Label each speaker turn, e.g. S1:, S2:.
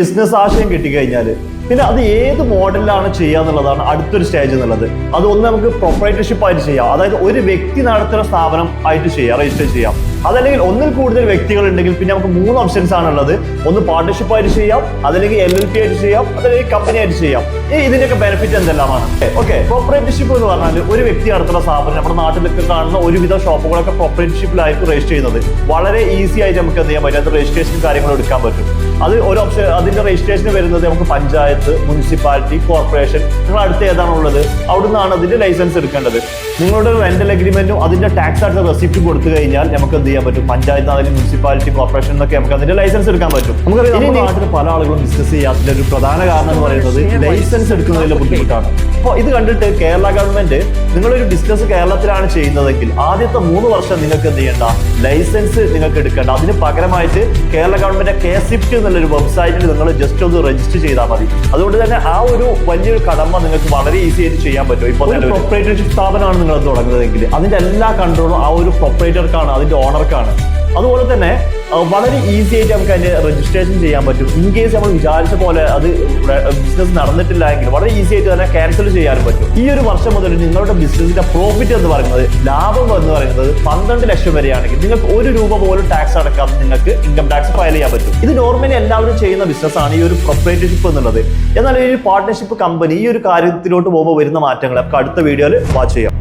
S1: Business ആശയം കിട്ടിക്കഴിഞ്ഞാൽ പിന്നെ അത് ഏത് മോഡലിലാണ് ചെയ്യുക എന്നുള്ളതാണ് അടുത്തൊരു സ്റ്റേജ് എന്നുള്ളത്. അതൊന്ന് നമുക്ക് പ്രൊപ്പറേറ്റർഷിപ്പ് ആയിട്ട് ചെയ്യാം, അതായത് ഒരു വ്യക്തി നടത്തുന്ന സ്ഥാപനം ആയിട്ട് ചെയ്യാം, രജിസ്റ്റർ ചെയ്യാം. അതല്ലെങ്കിൽ ഒന്നിൽ കൂടുതൽ വ്യക്തികൾ ഉണ്ടെങ്കിൽ പിന്നെ നമുക്ക് 3 ഓപ്ഷൻസ് ആണുള്ളത്. ഒന്ന് പാർട്ണർഷിപ്പ് ആയിട്ട് ചെയ്യാം, അതല്ലെങ്കിൽ LLP ആയിട്ട് ചെയ്യാം, അതല്ലെങ്കിൽ കമ്പനി ആയിട്ട് ചെയ്യാം. ഇതിന്റെയൊക്കെ ബെനിഫിറ്റ് എന്തെല്ലാമാണ്? ഓക്കെ, പ്രൊപ്പറേറ്റർഷിപ്പ് എന്ന് പറഞ്ഞാൽ ഒരു വ്യക്തി നടത്തുന്ന സ്ഥാപനം, നമ്മുടെ നാട്ടിലൊക്കെ കാണുന്ന ഒരുവിധ ഷോപ്പുകളൊക്കെ പ്രൊപ്പറേറ്റർഷിപ്പിലായിരിക്കും രജിസ്റ്റർ ചെയ്യുന്നത്. വളരെ ഈസി ആയിട്ട് നമുക്ക് എന്ത് ചെയ്യാൻ പറ്റും, അത് രജിസ്ട്രേഷൻ കാര്യങ്ങൾ എടുക്കാൻ പറ്റും. അത് ഒരു ഓപ്ഷൻ. അതിന്റെ രജിസ്ട്രേഷൻ വരുന്നത് നമുക്ക് പഞ്ചായത്ത്, മുനിസിപ്പാലിറ്റി, കോർപ്പറേഷൻ, നിങ്ങൾ അടുത്ത് ഏതാണുള്ളത് അവിടുന്നാണ് അതിന്റെ ലൈസൻസ് എടുക്കേണ്ടത്. നിങ്ങളുടെ റെന്റൽ അഗ്രിമെന്റും അതിന്റെ ടാക്സ് ആയിട്ട് റെസിപ്റ്റ് കൊടുത്തു കഴിഞ്ഞാൽ നമുക്ക് എന്ത് ചെയ്യാൻ പറ്റും, പഞ്ചായത്ത്, അതിൽ മുനിസിപ്പാലിറ്റി, കോർപ്പറേഷൻ എന്നൊക്കെ നമുക്ക് അതിന്റെ ലൈസൻസ് എടുക്കാൻ പറ്റും. നമുക്കറിയാം നമ്മുടെ നാട്ടിൽ പല ആളുകളും ബിസിനസ് ചെയ്യാത്തതിന്റെ ഒരു പ്രധാന കാരണം എന്ന് പറയുന്നത് ലൈസൻസ് എടുക്കുന്നതിലെ ബുദ്ധിമുട്ടാണ്. അപ്പോൾ ഇത് കണ്ടിട്ട് കേരള ഗവൺമെന്റ് നിങ്ങളൊരു ബിസിനസ് കേരളത്തിലാണ് ചെയ്യുന്നതെങ്കിൽ ആദ്യത്തെ 3 വർഷം നിങ്ങൾക്ക് എന്ത് ചെയ്യേണ്ട, ലൈസൻസ് നിങ്ങൾക്ക് എടുക്കേണ്ട. അതിന് പകരമായിട്ട് കേരള ഗവൺമെന്റ് KSIFT എന്നുള്ളൊരു വെബ്സൈറ്റിൽ നിങ്ങൾ ജസ്റ്റ് ഒന്ന് രജിസ്റ്റർ ചെയ്താൽ മതി. അതുകൊണ്ട് തന്നെ ആ ഒരു വലിയൊരു കടമ നിങ്ങൾക്ക് വളരെ ഈസി ആയിട്ട് ചെയ്യാൻ പറ്റും. ഇപ്പോൾ പ്രൊപ്പറേറ്റർഷിപ്പ് സ്ഥാപനമാണ് നിങ്ങൾ തുടങ്ങുന്നതെങ്കിൽ അതിന്റെ എല്ലാ കൺട്രോളും ആ ഒരു പ്രൊപ്പറേറ്റർക്കാണ്, അതിന്റെ ഓണർക്കാണ്. അതുപോലെ തന്നെ വളരെ ഈസി ആയിട്ട് നമുക്ക് അതിന്റെ രജിസ്ട്രേഷൻ ചെയ്യാൻ പറ്റും. ഇൻ കേസ് നമ്മൾ വിചാരിച്ച പോലെ അത് ബിസിനസ് നടന്നിട്ടില്ല എങ്കിൽ വളരെ ഈസി ആയിട്ട് തന്നെ ക്യാൻസൽ ചെയ്യാനും പറ്റും. ഈ ഒരു വർഷം മുതൽ നിങ്ങളുടെ ബിസിനസിന്റെ പ്രോഫിറ്റ് എന്ന് പറയുന്നത്, ലാഭം എന്ന് പറയുന്നത് 12 ലക്ഷം വരെയാണെങ്കിൽ നിങ്ങൾക്ക് 1 രൂപ പോലും ടാക്സ് അടക്കാതെ നിങ്ങൾക്ക് ഇൻകം ടാക്സ് ഫയൽ ചെയ്യാൻ പറ്റും. ഇത് നോർമലി എല്ലാവരും ചെയ്യുന്ന ബിസിനസ്സാണ് ഈ ഒരു പ്രൊപ്പറേറ്റർഷിപ്പ് എന്നുള്ളത്. എന്നാൽ ഈ ഒരു പാർട്ണർഷിപ്പ് കമ്പനി ഈ ഒരു കാര്യത്തിലോട്ട് പോകുമ്പോൾ വരുന്ന മാറ്റങ്ങൾ നമുക്ക് അടുത്ത വീഡിയോയിൽ വാച്ച് ചെയ്യാം.